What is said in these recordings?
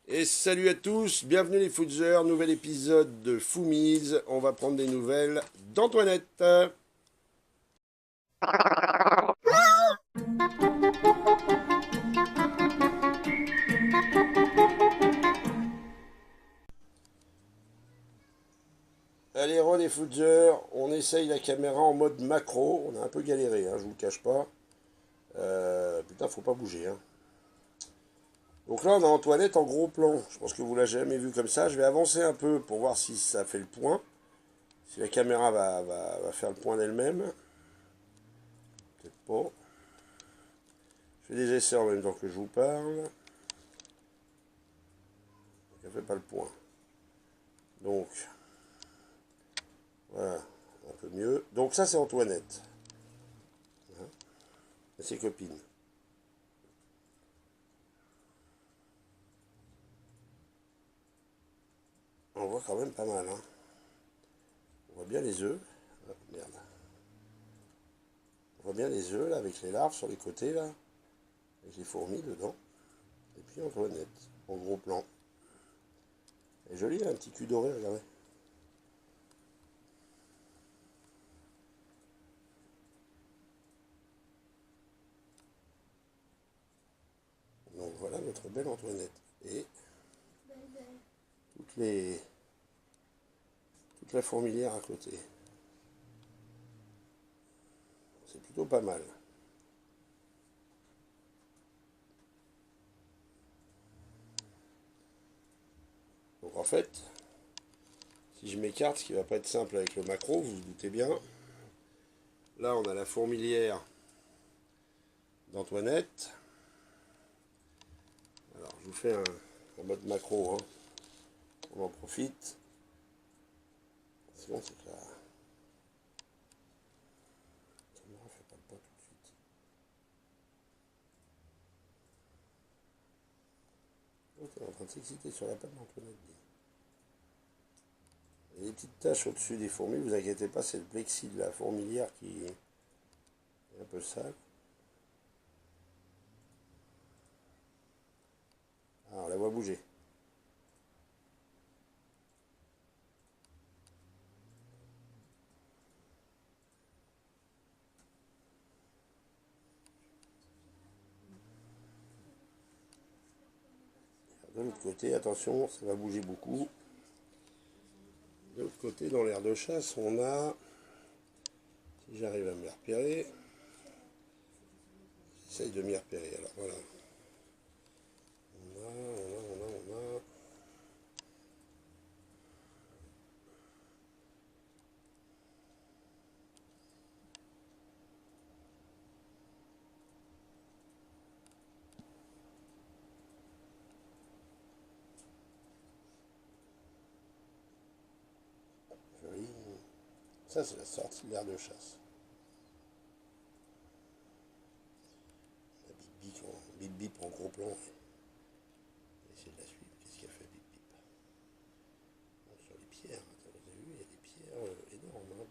Et salut à tous, bienvenue les Foodgers, nouvel épisode de Foomies. On va prendre des nouvelles d'Antoinette. Allez, les Foodgers, on essaye la caméra en mode macro. On a un peu galéré, je vous le cache pas. Putain, faut pas bouger. Donc là, on a Antoinette en gros plan. Je pense que vous l'avez jamais vu comme ça. Je vais avancer un peu pour voir si ça fait le point. Si la caméra va faire le point d'elle-même. Peut-être pas. Je fais des essais en même temps que je vous parle. Elle fait pas le point. Donc, voilà, un peu mieux. Donc ça, c'est Antoinette. Et ses copines. On voit quand même pas mal. On voit bien les œufs. Oh, merde. On voit bien les œufs, là, avec les larves sur les côtés, là. Avec les fourmis dedans. Et puis Antoinette, en gros plan. Elle est jolie, elle a un petit cul doré, regardez. Donc voilà notre belle Antoinette. Et toutes les, toute la fourmilière à côté. C'est plutôt pas mal. Donc en fait, si je m'écarte, ce qui va pas être simple avec le macro, vous vous doutez bien. Là, on a la fourmilière d'Antoinette. Alors, je vous fais un mode macro. On en profite. Sinon, c'est que la caméra fait pas le point tout de suite. Donc, elle est en train de s'exciter sur la table d'Antoinette. Il y a des petites taches au-dessus des fourmis. Vous inquiétez pas, c'est le plexi de la fourmilière qui est un peu sale. Alors, on la voit bouger. De l'autre côté, attention, ça va bouger beaucoup. De l'autre côté, dans l'air de chasse, on a, si j'arrive à me repérer, j'essaye de m'y repérer. Alors voilà, on a. Joli. Ça, c'est la sortie de l'air de chasse. La bip bip en gros plan. Essayer de la suivre. Qu'est-ce qu'il a fait, bip bip? Bon, sur les pierres, vous avez vu, il y a des pierres énormes. Bon,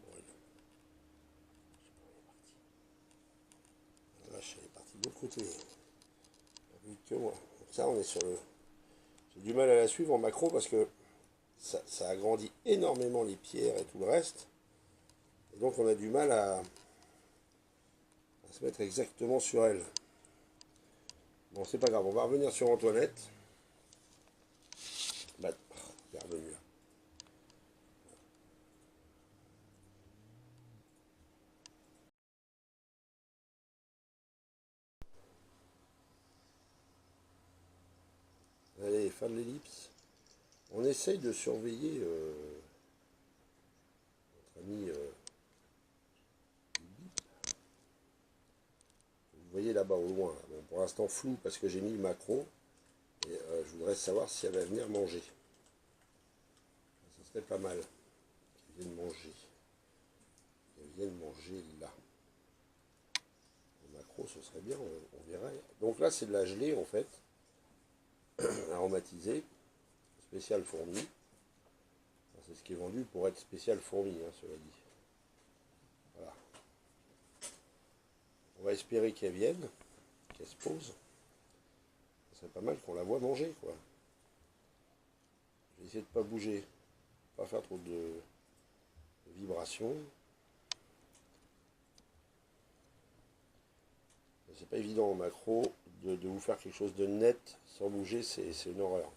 la vache, elle est partie de l'autre côté. Plus vite que moi. Donc ça, on est sur le. J'ai du mal à la suivre en macro parce que ça agrandit énormément les pierres et tout le reste. Et donc on a du mal à se mettre exactement sur elle. Bon, c'est pas grave, on va revenir sur Antoinette. Bah, elle est revenue là. Allez, fin de l'ellipse. On essaye de surveiller notre ami. Vous voyez là-bas au loin. Bon, pour l'instant flou parce que j'ai mis le macro. Et je voudrais savoir si elle va venir manger. Ça serait pas mal qu'elle vienne manger. Qu'elle vienne manger là. Le macro, ce serait bien, on verrait. Donc là, c'est de la gelée en fait. Aromatisée. Spécial fourmi. C'est ce qui est vendu pour être spécial fourmi, cela dit. Voilà. On va espérer qu'elle vienne, qu'elle se pose. Ce serait pas mal qu'on la voie manger, quoi. Essayez de ne pas bouger, pas faire trop de vibrations. C'est pas évident en macro de vous faire quelque chose de net sans bouger, c'est une horreur.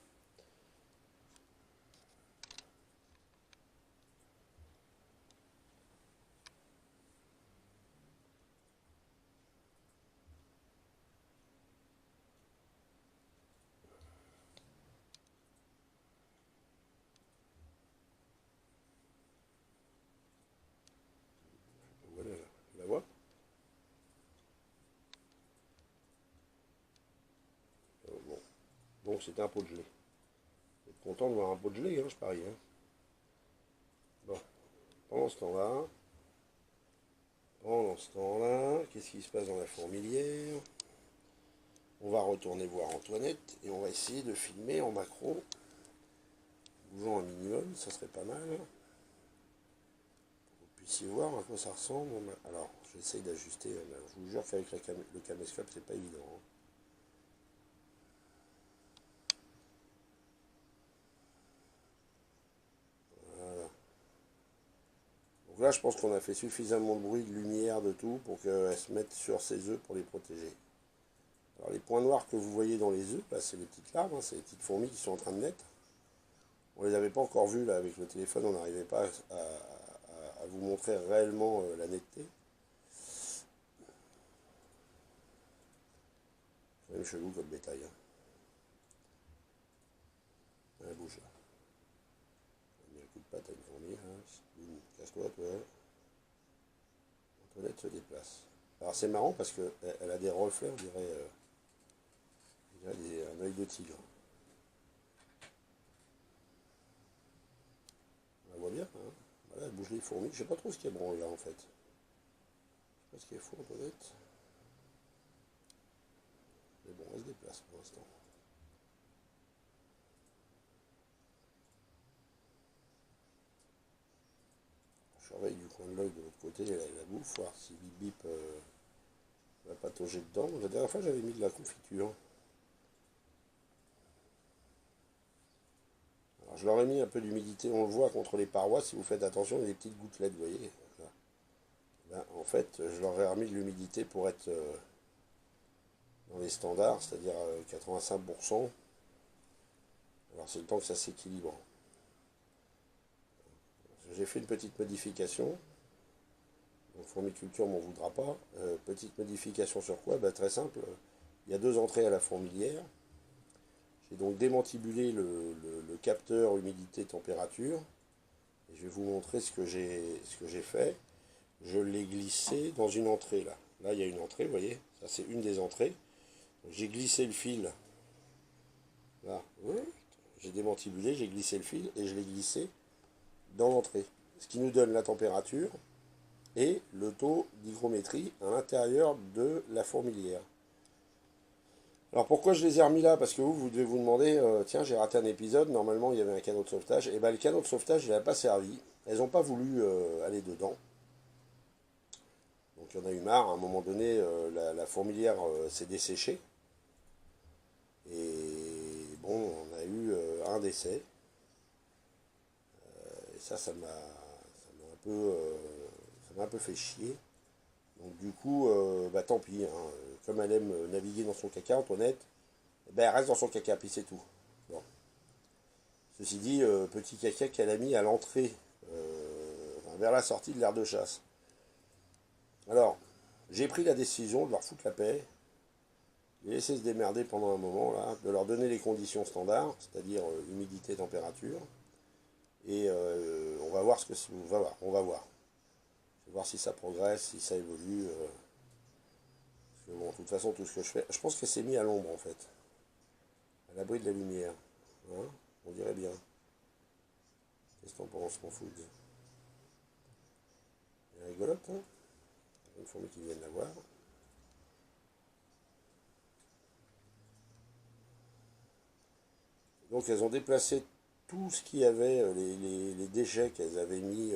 Voilà, la voix. Bon. Donc c'était un pot de gelée. Vous êtes content de voir un pot de gelée, hein, je parie. Hein. Bon, pendant ce temps-là, qu'est-ce qui se passe dans la fourmilière? On va retourner voir Antoinette et on va essayer de filmer en macro, bougeant un minimum, ça serait pas mal. Vous puissiez voir à quoi ça ressemble. Alors, j'essaye d'ajuster, je vous jure qu'avec le caméscope, c'est pas évident. Hein. Voilà. Donc là, je pense qu'on a fait suffisamment de bruit, de lumière, de tout, pour qu'elle se mette sur ses œufs pour les protéger. Alors les points noirs que vous voyez dans les œufs, là, c'est les petites larves, hein, c'est les petites fourmis qui sont en train de naître. On ne les avait pas encore vues là avec le téléphone, on n'arrivait pas à vous montrer réellement la netteté. C'est même chelou comme bétail. Hein. Elle bouge là. Elle a mis un coup de patte à une fourmi. Hein. Casse-toi, toi. Antoinette se déplace. Alors c'est marrant parce qu'elle a des reflets, on dirait un œil de tigre. On la voit bien, hein. Voilà, elle bouge les fourmis. Je sais pas trop ce qui est branle là en fait. Je sais pas ce qui est fou, Antoinette. Mais bon, elle se déplace pour l'instant. Je surveille du coin de l'œil de l'autre côté la bouffe, voir si Bip Bip va patauger dedans. La dernière fois, j'avais mis de la confiture. Alors, je leur ai mis un peu d'humidité, on le voit contre les parois, si vous faites attention, il y a des petites gouttelettes, vous voyez. Ben, en fait, je leur ai remis de l'humidité pour être dans les standards, c'est-à-dire 85%. Alors, c'est le temps que ça s'équilibre. J'ai fait une petite modification. Donc, fourmiculture m'en voudra pas. Petite modification sur quoi? Ben, très simple. Il y a 2 entrées à la fourmilière. J'ai donc démantibulé le capteur humidité-température. Et je vais vous montrer ce que j'ai fait. Je l'ai glissé dans une entrée là. Là, il y a une entrée, vous voyez. Ça, c'est une des entrées. J'ai glissé le fil. Là, j'ai démantibulé, j'ai glissé le fil et je l'ai glissé dans l'entrée. Ce qui nous donne la température et le taux d'hygrométrie à l'intérieur de la fourmilière. Alors pourquoi je les ai remis là? Parce que vous devez vous demander, tiens, j'ai raté un épisode, normalement il y avait un canot de sauvetage. Et bien le canot de sauvetage, il n'a pas servi. Elles n'ont pas voulu aller dedans. Donc il y en a eu marre, à un moment donné, la fourmilière s'est desséchée. Et bon, on a eu un décès. Et ça m'a un peu fait chier. Donc du coup, bah tant pis, hein. Comme elle aime naviguer dans son caca, Antoinette, ben elle reste dans son caca, puis c'est tout. Bon. Ceci dit, petit caca qu'elle a mis à l'entrée, vers la sortie de l'aire de chasse. Alors, j'ai pris la décision de leur foutre la paix, de les laisser se démerder pendant un moment, là, de leur donner les conditions standards, c'est-à-dire humidité, température, et on va voir ce que on va voir. Je vais voir si ça progresse, si ça évolue. Parce que bon, de toute façon, tout ce que je fais, je pense que c'est mis à l'ombre en fait, à l'abri de la lumière. Hein, on dirait bien. Qu'est-ce qu'on pense, mon food? Elle est rigolote, hein? Une fourmi qui vient de la voir. Donc elles ont déplacé tout ce qu'il y avait, les déchets qu'elles avaient mis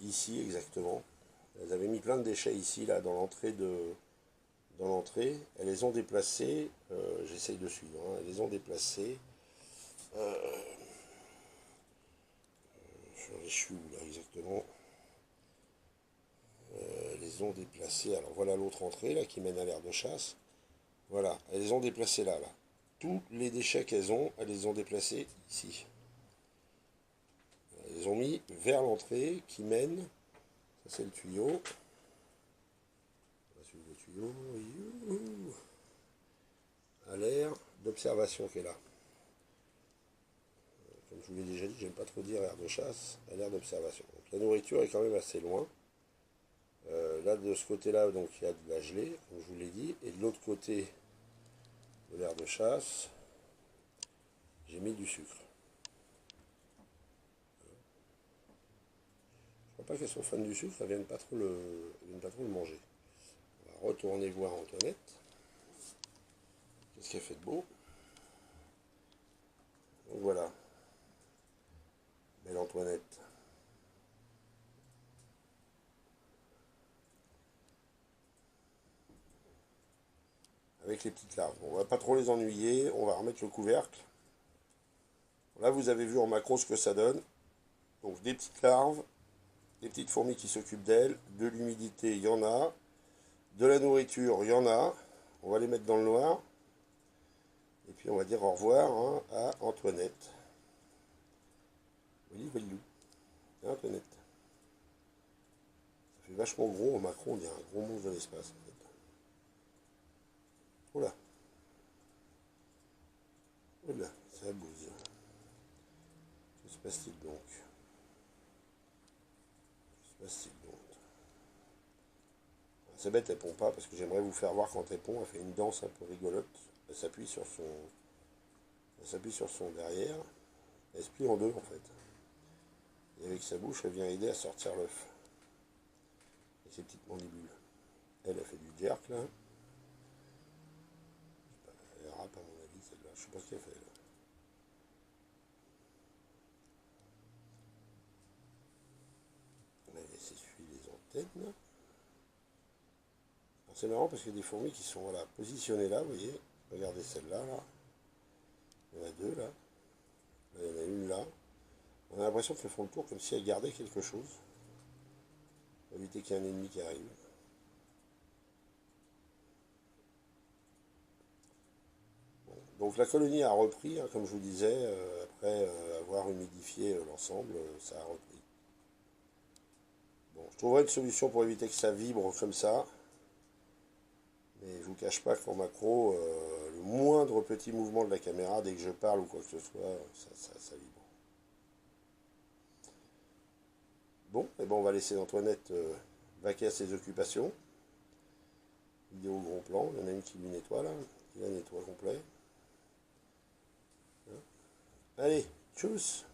ici exactement. Elles avaient mis plein de déchets ici, là, dans l'entrée Elles les ont déplacés, j'essaye de suivre, hein, elles les ont déplacés Je suis où là exactement? Les ont déplacées. Alors voilà l'autre entrée là qui mène à l'aire de chasse. Voilà, elles les ont déplacées là, là. Tous les déchets qu'elles ont, elles les ont déplacés ici. Elles les ont mis vers l'entrée qui mène. Ça c'est le tuyau. On va suivre le tuyau. Youhou, à l'aire d'observation qui est là. Comme je vous l'ai déjà dit, j'aime pas trop dire aire de chasse, à l'aire d'observation. Donc la nourriture est quand même assez loin. Là de ce côté-là, donc il y a de la gelée, comme je vous l'ai dit, et de l'autre côté de l'aire de chasse, j'ai mis du sucre. Je crois pas qu'elles sont fans du sucre, elles viennent pas trop le manger. On va retourner voir Antoinette. Qu'est-ce qu'elle fait de beau? Donc voilà, belle Antoinette. Avec les petites larves. Bon, on va pas trop les ennuyer, on va remettre le couvercle. Là vous avez vu en macro ce que ça donne. Donc des petites larves, des petites fourmis qui s'occupent d'elles, de l'humidité il y en a, de la nourriture il y en a. On va les mettre dans le noir. Et puis on va dire au revoir hein, à Antoinette. Oui, Walilou. Antoinette. Ça fait vachement gros en macro, on dirait un gros monstre de l'espace en fait. Oula. Oula, ça bouse. Que se passe-t-il donc? Que se passe-t-il donc? C'est bête, elle pond pas parce que j'aimerais vous faire voir quand elle pond. Elle fait une danse un peu rigolote. Elle s'appuie sur son derrière. Elle se plie en deux en fait. Et avec sa bouche, elle vient aider à sortir l'œuf. Et ses petites mandibules. Elle a fait du jerk là. Elle râpe à mon avis celle-là. Je sais pas ce qu'elle fait là. Elle s'essuie les antennes. C'est marrant parce qu'il y a des fourmis qui sont voilà, positionnées là, vous voyez. Regardez celle-là, là. Il y en a deux là. Là, il y en a une là. On a l'impression qu'elles font le tour comme si elles gardaient quelque chose. Pour éviter qu'il y ait un ennemi qui arrive. Bon. Donc la colonie a repris, hein, comme je vous disais, après avoir humidifié l'ensemble, ça a repris. Bon, je trouverai une solution pour éviter que ça vibre comme ça. Mais je ne vous cache pas qu'en macro, le moindre petit mouvement de la caméra, dès que je parle ou quoi que ce soit, ça vibre. Bon, et ben on va laisser Antoinette vaquer à ses occupations. Vidéo gros plan, il y en a une qui lui nettoie là, qui la nettoie complet. Hein. Allez, tchuss!